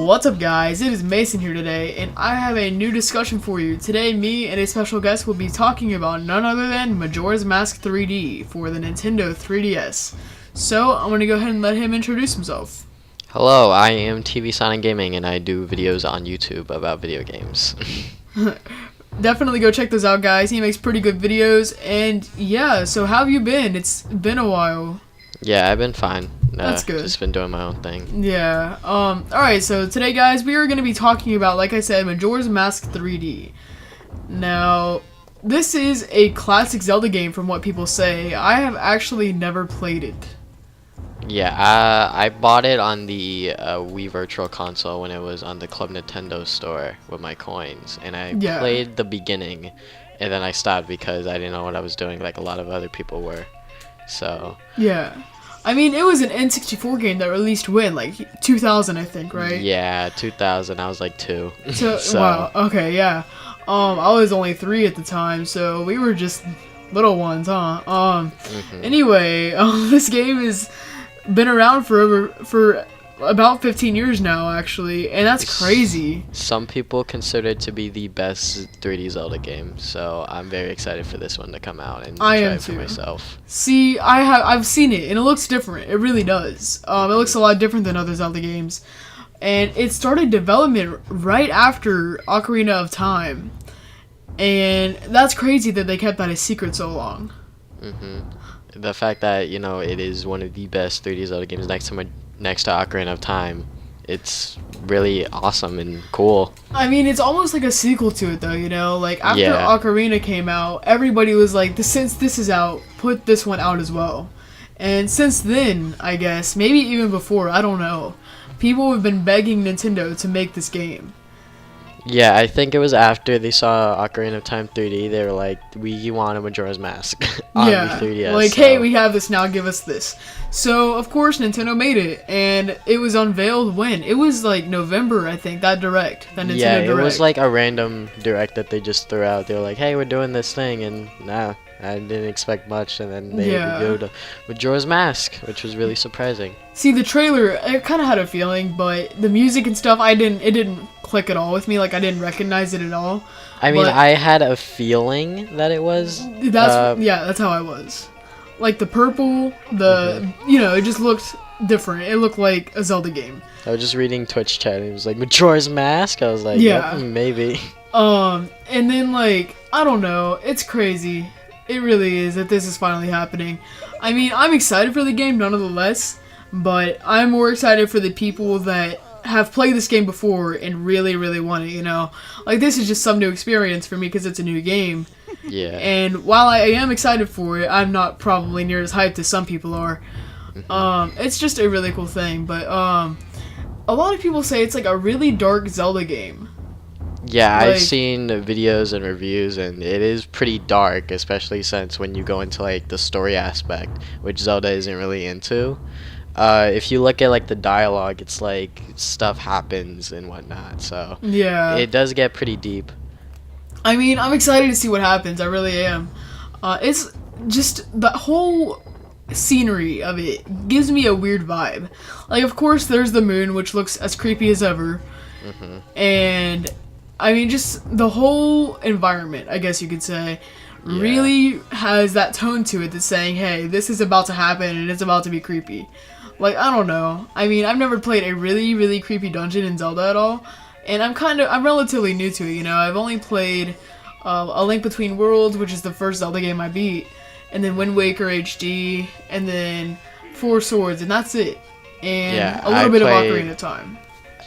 What's up, guys? It is Mason here today, and I have a new discussion for you. Today, me and a special guest will be talking about none other than Majora's Mask 3D for the Nintendo 3DS. So, I'm going to go ahead and let him introduce himself. Hello, I am TVSonicGaming, and I do videos on YouTube about video games. Definitely go check those out, guys. He makes pretty good videos, and yeah, so how have you been? It's been a while. Yeah, I've been fine. That's good. Just been doing my own thing. Yeah. Alright, so today, guys, we are going to be talking about, like I said, Majora's Mask 3D. Now, this is a classic Zelda game from what people say. I have actually never played it. Yeah, I bought it on the Wii Virtual Console when it was on the Club Nintendo store with my coins. And I played the beginning, and then I stopped because I didn't know what I was doing like a lot of other people were. So... yeah. I mean, it was an N64 game that released when? Like, 2000, I think, right? Yeah, 2000. I was like 2. So, wow. Okay, yeah. I was only 3 at the time, so we were just little ones, huh? Anyway, this game has been around for about 15 years now, actually, and that's crazy. Some people consider it to be the best 3D Zelda game, so I'm very excited for this one to come out and try it for myself. See, I've seen it, and it looks different. It really does. It looks a lot different than other Zelda games, and it started development right after Ocarina of Time, and that's crazy that they kept that a secret so long. The fact that, you know, it is one of the best 3D Zelda games next to Ocarina of Time, it's really awesome and cool. I mean, it's almost like a sequel to it, though, you know? Like, after Ocarina came out, everybody was like, since this is out, put this one out as well. And since then, I guess, maybe even before, I don't know, people have been begging Nintendo to make this game. Yeah, I think it was after they saw Ocarina of Time 3D, they were like, we want a Majora's Mask on the 3DS. Like, hey, we have this now, give us this. So, of course, Nintendo made it, and it was unveiled when? It was, like, November, I think, that Direct, that Nintendo Direct. Yeah, it was, like, a random Direct that they just threw out. They were like, hey, we're doing this thing, and nah, I didn't expect much, and then they revealed Majora's Mask, which was really surprising. See, the trailer, I kind of had a feeling, but the music and stuff, it didn't click at all with me. Like, I didn't recognize it at all. I mean, I had a feeling that it was. That's how I was. Like, the purple, you know, it just looked different. It looked like a Zelda game. I was just reading Twitch chat, and it was like, Majora's Mask? I was like, yep, maybe. And then, like, I don't know, it's crazy. It really is that this is finally happening. I mean, I'm excited for the game, nonetheless, but I'm more excited for the people that have played this game before and really, really want it, you know? Like, this is just some new experience for me because it's a new game. Yeah. And while I am excited for it, I'm not probably near as hyped as some people are. It's just a really cool thing, but a lot of people say it's like a really dark Zelda game. Yeah, I've seen videos and reviews, and it is pretty dark, especially since when you go into, like, the story aspect, which Zelda isn't really into. If you look at, like, the dialogue, it's like stuff happens and whatnot, so it does get pretty deep. I mean, I'm excited to see what happens. I really am. It's just the whole scenery of it gives me a weird vibe. Like, of course, there's the moon, which looks as creepy as ever, and I mean, just the whole environment, I guess you could say, really has that tone to it that's saying, hey, this is about to happen and it's about to be creepy. Like, I don't know. I mean, I've never played a really, really creepy dungeon in Zelda at all, and I'm relatively new to it, you know? I've only played A Link Between Worlds, which is the first Zelda game I beat, and then Wind Waker HD, and then Four Swords, and that's it. And a little bit of Ocarina of Time.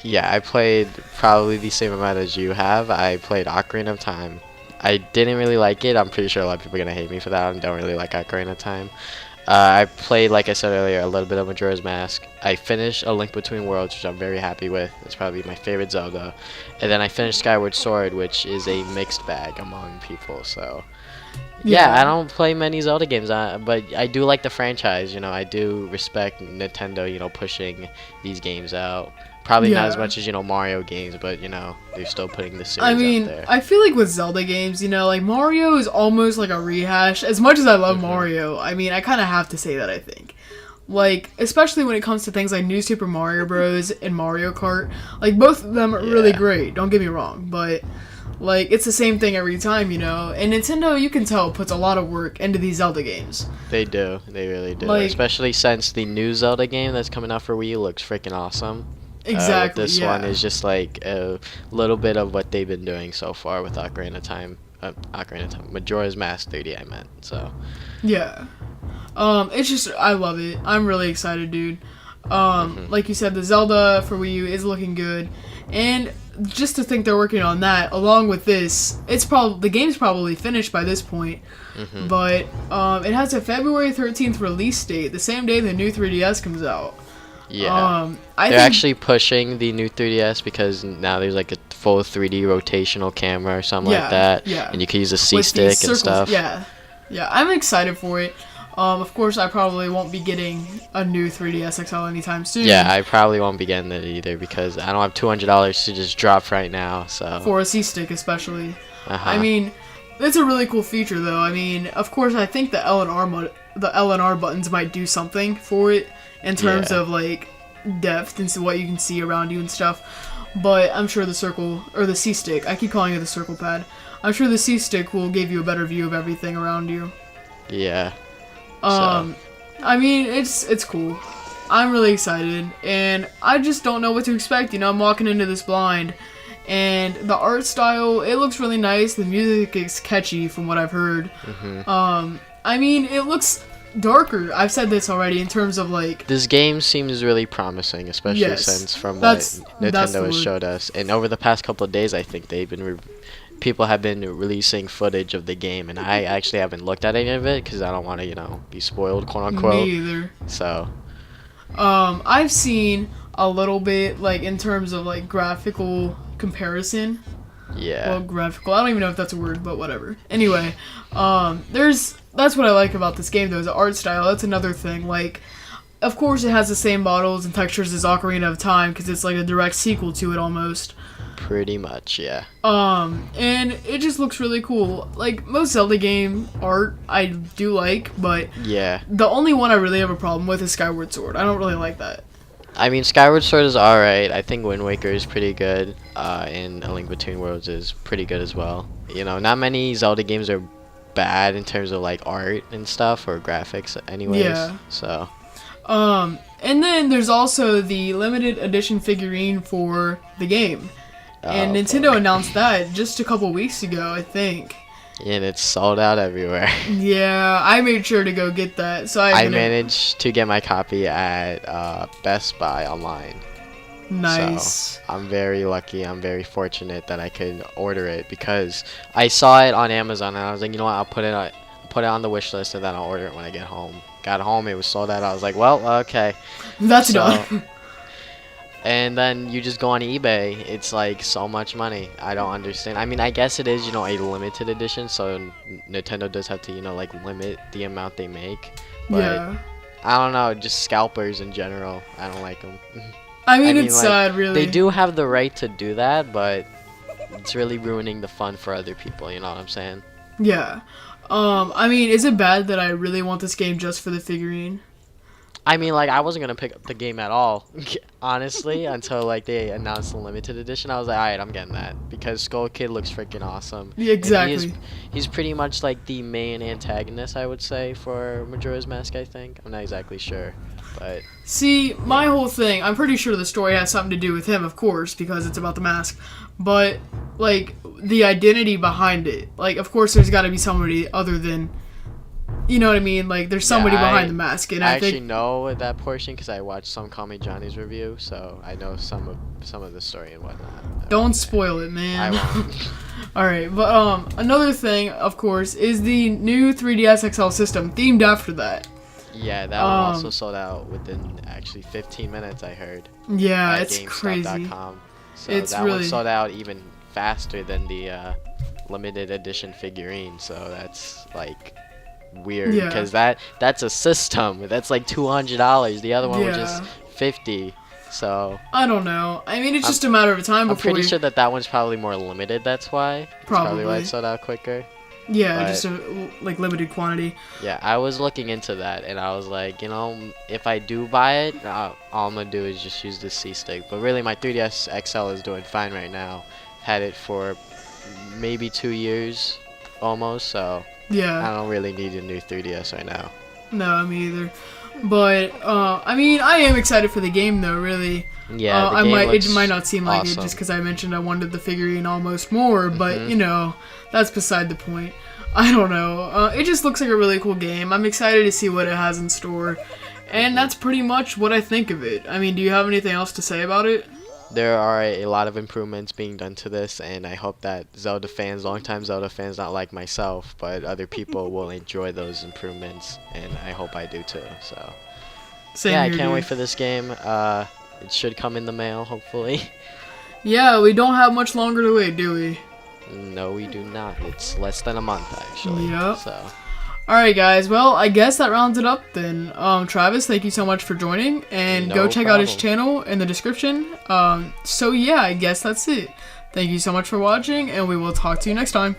Yeah, I played probably the same amount as you have. I played Ocarina of Time. I didn't really like it. I'm pretty sure a lot of people are going to hate me for that. I don't really like Ocarina of Time. I played, like I said earlier, a little bit of Majora's Mask. I finished A Link Between Worlds, which I'm very happy with. It's probably my favorite Zelda. And then I finished Skyward Sword, which is a mixed bag among people. So, yeah, I don't play many Zelda games, but I do like the franchise. You know, I do respect Nintendo, you know, pushing these games out. Probably not as much as, you know, Mario games, but, you know, they're still putting the series out there. I feel like with Zelda games, you know, like, Mario is almost like a rehash. As much as I love Mario, I mean, I kind of have to say that, I think. Like, especially when it comes to things like New Super Mario Bros. And Mario Kart. Like, both of them are really great, don't get me wrong, but, like, it's the same thing every time, you know? And Nintendo, you can tell, puts a lot of work into these Zelda games. They do. They really do. Like, especially since the new Zelda game that's coming out for Wii U looks freaking awesome. Exactly, this one is just like a little bit of what they've been doing so far with Ocarina of Time. Majora's Mask 3D, I meant. So. Yeah. It's just, I love it. I'm really excited, dude. Like you said, the Zelda for Wii U is looking good. And just to think they're working on that, along with this, the game's probably finished by this point. But, it has a February 13th release date, the same day the new 3DS comes out. Yeah. They're actually pushing the new 3DS because now there's like a full 3D rotational camera or something like that. Yeah. And you can use a C-stick and stuff. Yeah. Yeah, I'm excited for it. Of course, I probably won't be getting a new 3DS XL anytime soon. Yeah, I probably won't be getting it either because I don't have $200 to just drop right now. So for a C-stick, especially. I mean, it's a really cool feature, though. I mean, of course, I think the L and R buttons might do something for it in terms of like depth and so what you can see around you and stuff. But I'm sure the circle or the C-stick, I keep calling it the circle pad. I'm sure the C-stick will give you a better view of everything around you. Yeah. I mean, it's cool. I'm really excited, and I just don't know what to expect. You know, I'm walking into this blind, and the art style, it looks really nice. The music is catchy from what I've heard. I mean, it looks darker. I've said this already in terms of like... This game seems really promising, especially since from what Nintendo has showed us. And over the past couple of days, I think they've been... people have been releasing footage of the game, and I actually haven't looked at any of it because I don't want to, you know, be spoiled, quote unquote. Me either. So, I've seen a little bit, like, in terms of, like, graphical comparison. Yeah. Well, graphical. I don't even know if that's a word, but whatever. Anyway, that's what I like about this game, though, is the art style. That's another thing. Like, of course it has the same models and textures as Ocarina of Time, because it's like a direct sequel to it, almost. Pretty much, yeah. And it just looks really cool. Like, most Zelda game art I do like, but yeah, the only one I really have a problem with is Skyward Sword. I don't really like that. I mean, Skyward Sword is alright. I think Wind Waker is pretty good, and A Link Between Worlds is pretty good as well. You know, not many Zelda games are bad in terms of, like, art and stuff, or graphics anyways. Yeah. So. And then there's also the limited edition figurine for the game. And Nintendo announced that just a couple weeks ago, I think. And it's sold out everywhere. Yeah, I made sure to go get that. So I managed to get my copy at Best Buy online. Nice. So I'm very lucky. I'm very fortunate that I could order it because I saw it on Amazon and I was like, you know what, I'll put it on the wish list and then I'll order it when I get home. Got home, it was sold out. I was like, well, okay. That's done. And then you just go on eBay. It's like so much money. I don't understand. I mean, I guess it is, you know, a limited edition, so Nintendo does have to, you know, like limit the amount they make. But yeah. I don't know, just scalpers in general. I don't like them. I mean, it's sad, really. They do have the right to do that, but it's really ruining the fun for other people. You know what I'm saying? Yeah. I mean, is it bad that I really want this game just for the figurine? I mean, like, I wasn't going to pick up the game at all, honestly, until, like, they announced the limited edition. I was like, alright, I'm getting that, because Skull Kid looks freaking awesome. Yeah, exactly. He's pretty much, like, the main antagonist, I would say, for Majora's Mask, I think. I'm not exactly sure, but... See, my whole thing, I'm pretty sure the story has something to do with him, of course, because it's about the mask, but, like, the identity behind it, like, of course there's got to be somebody other than... You know what I mean? Like, there's somebody behind the mask, and I actually know that portion because I watched some Call Me Johnny's review, so I know some of the story and whatnot. Don't spoil it, man. I won't. Alright, but another thing, of course, is the new 3DS XL system themed after that. Yeah, that one also sold out within actually 15 minutes, I heard. Yeah, it's crazy. So it's that one sold out even faster than the limited edition figurine, so that's like weird because that's a system that's like $200. The other one was just $50. So I don't know. I mean, it's just a matter of time before. I'm pretty sure that one's probably more limited. That's why. Probably why it sold out quicker. Yeah, But just a like limited quantity. yeah, I was looking into that, and I was like, if I do buy it, all I'm gonna do is just use the C stick. But really, my 3DS XL is doing fine right now. Had it for maybe 2 years, almost. So I Yeah. don't really need a new 3DS right now. No, me either. But I mean, I am excited for the game though. Really. Yeah, the I game might. It looks might not seem like it awesome. just because I mentioned I wanted the figurine almost more, but Mhm. you know, that's beside the point. I don't know. It just looks like a really cool game. I'm excited to see what it has in store, and that's pretty much what I think of it. I mean, do you have anything else to say about it? There are a lot of improvements being done to this, and I hope that Zelda fans, longtime Zelda fans, not like myself, but other people will enjoy those improvements, and I hope I do too. So Same yeah, I here, can't wait dude. for this game. It should come in the mail, hopefully. Yeah, we don't have much longer to wait, do we? No, we do not. It's less than a month, actually. Yep. So Alright guys, well, I guess that rounds it up then. Travis, thank you so much for joining, and go no check out his problem. channel in the description. So yeah, I guess that's it. Thank you so much for watching, and we will talk to you next time.